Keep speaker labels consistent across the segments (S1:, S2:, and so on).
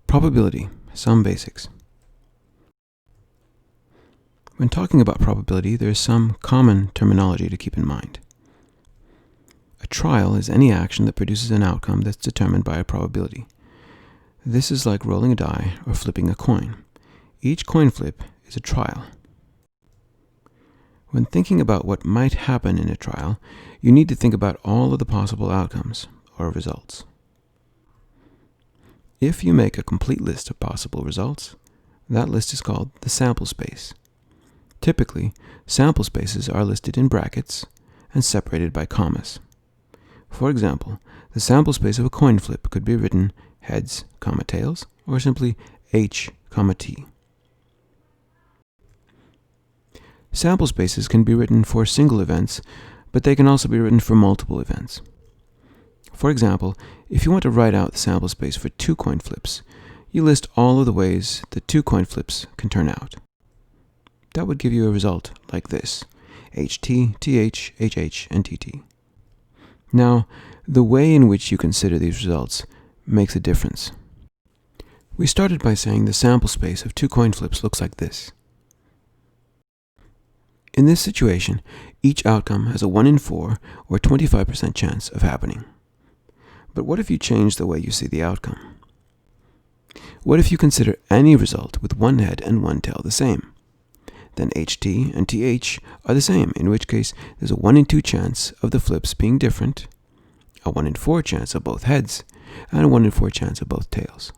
S1: Probability, some basics. When talking about probability, there is some common terminology to keep in mind. A trial is any action that produces an outcome that's determined by a probability. This is like rolling a die or flipping a coin. Each coin flip is a trial. When thinking about what might happen in a trial, you need to think about all of the possible outcomes or results. If you make a complete list of possible results, that list is called the sample space. Typically, sample spaces are listed in brackets and separated by commas. For example, the sample space of a coin flip could be written heads, tails, or simply H, T. Sample spaces can be written for single events, but they can also be written for multiple events. For example, if you want to write out the sample space for 2 coin flips, you list all of the ways the 2 coin flips can turn out. That would give you a result like this: HT, TH, HH, and TT. Now, the way in which you consider these results makes a difference. We started by saying the sample space of 2 coin flips looks like this. In this situation, each outcome has a 1 in 4 or 25% chance of happening. But what if you change the way you see the outcome? What if you consider any result with 1 head and 1 tail the same? Then HT and TH are the same, in which case there's a 1 in 2 chance of the flips being different, a 1 in 4 chance of both heads, and a 1 in 4 chance of both tails.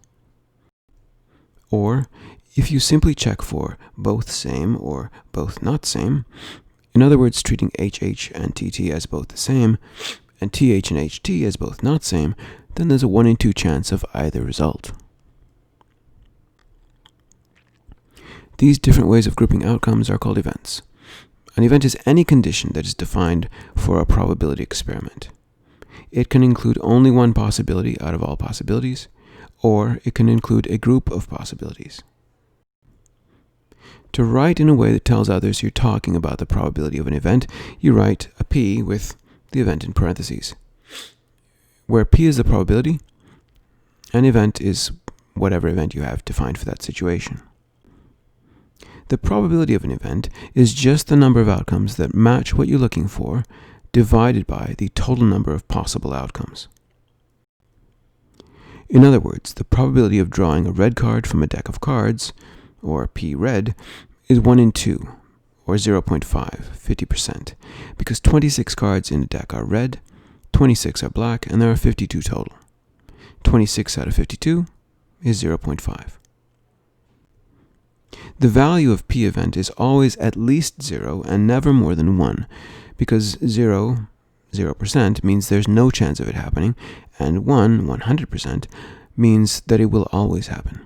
S1: Or, if you simply check for both same or both not same, in other words, treating HH and TT as both the same, and TH and HT as both not same, then there's a 1 in 2 chance of either result. These different ways of grouping outcomes are called events. An event is any condition that is defined for a probability experiment. It can include only one possibility out of all possibilities, or it can include a group of possibilities. To write in a way that tells others you're talking about the probability of an event, you write a P with the event in parentheses. Where P is the probability, an event is whatever event you have defined for that situation. The probability of an event is just the number of outcomes that match what you're looking for, divided by the total number of possible outcomes. In other words, the probability of drawing a red card from a deck of cards, or P red, is 1 in 2, or 0.5, 50%, because 26 cards in a deck are red, 26 are black, and there are 52 total. 26 out of 52 is 0.5. The value of P event is always at least 0 and never more than 1, because 0% means there's no chance of it happening, and 100%, means that it will always happen.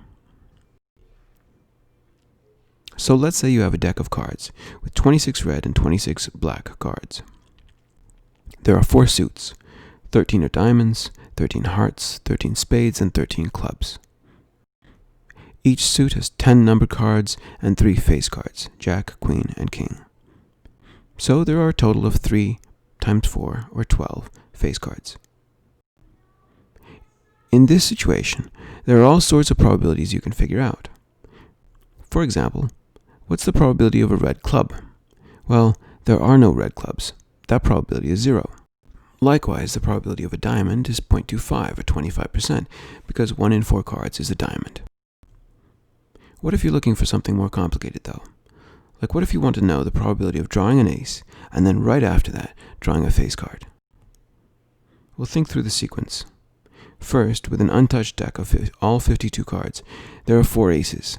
S1: So let's say you have a deck of cards with 26 red and 26 black cards. There are 4 suits. 13 are diamonds, 13 hearts, 13 spades, and 13 clubs. Each suit has 10 numbered cards and 3 face cards, jack, queen, and king. So there are a total of 3 times 4, or 12, face cards. In this situation, there are all sorts of probabilities you can figure out. For example, what's the probability of a red club? Well, there are no red clubs. That probability is 0. Likewise, the probability of a diamond is 0.25, or 25%, because 1 in 4 cards is a diamond. What if you're looking for something more complicated, though? Like, what if you want to know the probability of drawing an ace, and then right after that, drawing a face card? We'll think through the sequence. First, with an untouched deck of all 52 cards, there are 4 aces.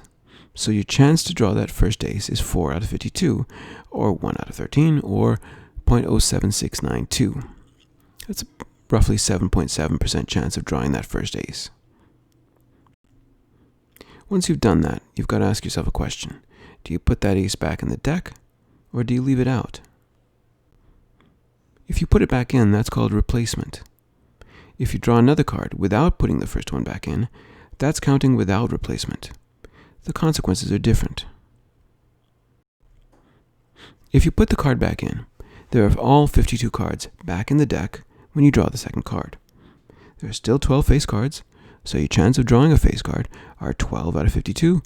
S1: So your chance to draw that first ace is 4 out of 52, or 1 out of 13, or 0.07692. That's roughly 7.7% chance of drawing that first ace. Once you've done that, you've got to ask yourself a question. Do you put that ace back in the deck, or do you leave it out? If you put it back in, that's called replacement. If you draw another card without putting the first one back in, that's counting without replacement. The consequences are different. If you put the card back in, there are all 52 cards back in the deck when you draw the second card. There are still 12 face cards, So your chance of drawing a face card are 12 out of 52,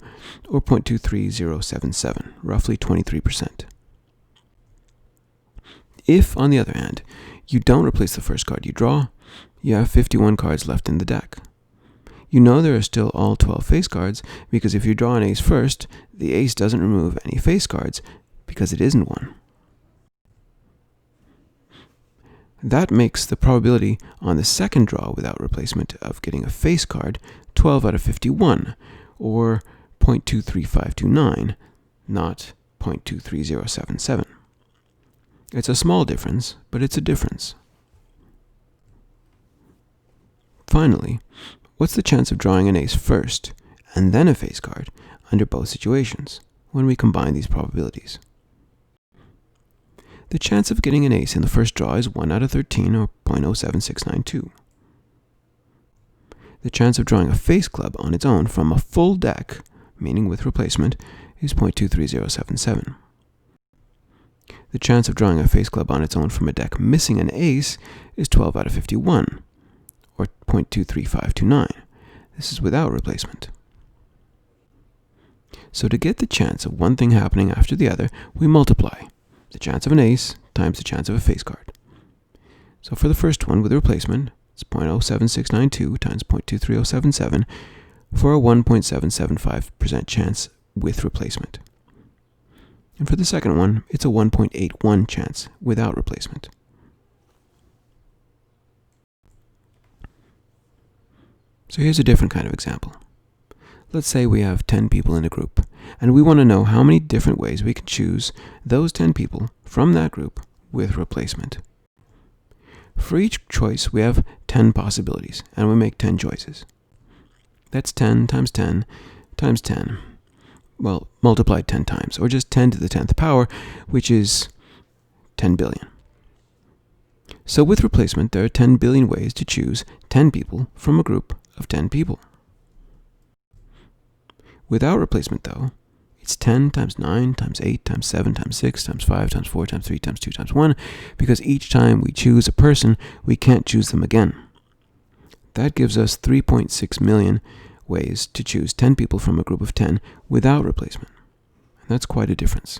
S1: or 0.23077, roughly 23%. If, on the other hand, you don't replace the first card you draw, you have 51 cards left in the deck. You know there are still all 12 face cards, because if you draw an ace first, the ace doesn't remove any face cards, because it isn't one. That makes the probability on the second draw without replacement of getting a face card 12 out of 51, or 0.23529, not 0.23077. It's a small difference, but it's a difference. Finally, what's the chance of drawing an ace first, and then a face card, under both situations, when we combine these probabilities? The chance of getting an ace in the first draw is 1 out of 13, or 0.07692. The chance of drawing a face club on its own from a full deck, meaning with replacement, is 0.23077. The chance of drawing a face club on its own from a deck missing an ace is 12 out of 51, or 0.23529. This is without replacement. So to get the chance of one thing happening after the other, we multiply the chance of an ace times the chance of a face card. So for the first one with replacement, it's 0.07692 times 0.23077 for a 1.775% chance with replacement. And for the second one, it's a 1.81 chance without replacement. So here's a different kind of example. Let's say we have 10 people in a group, and we want to know how many different ways we can choose those 10 people from that group with replacement. For each choice, we have 10 possibilities, and we make 10 choices. That's 10 times 10 times 10. Well, multiplied 10 times, or just 10 to the 10th power, which is 10 billion. So with replacement, there are 10 billion ways to choose 10 people from a group of 10 people. Without replacement, though, it's 10 times 9 times 8 times 7 times 6 times 5 times 4 times 3 times 2 times 1, because each time we choose a person, we can't choose them again. That gives us 3.6 million ways to choose 10 people from a group of 10 without replacement. And that's quite a difference.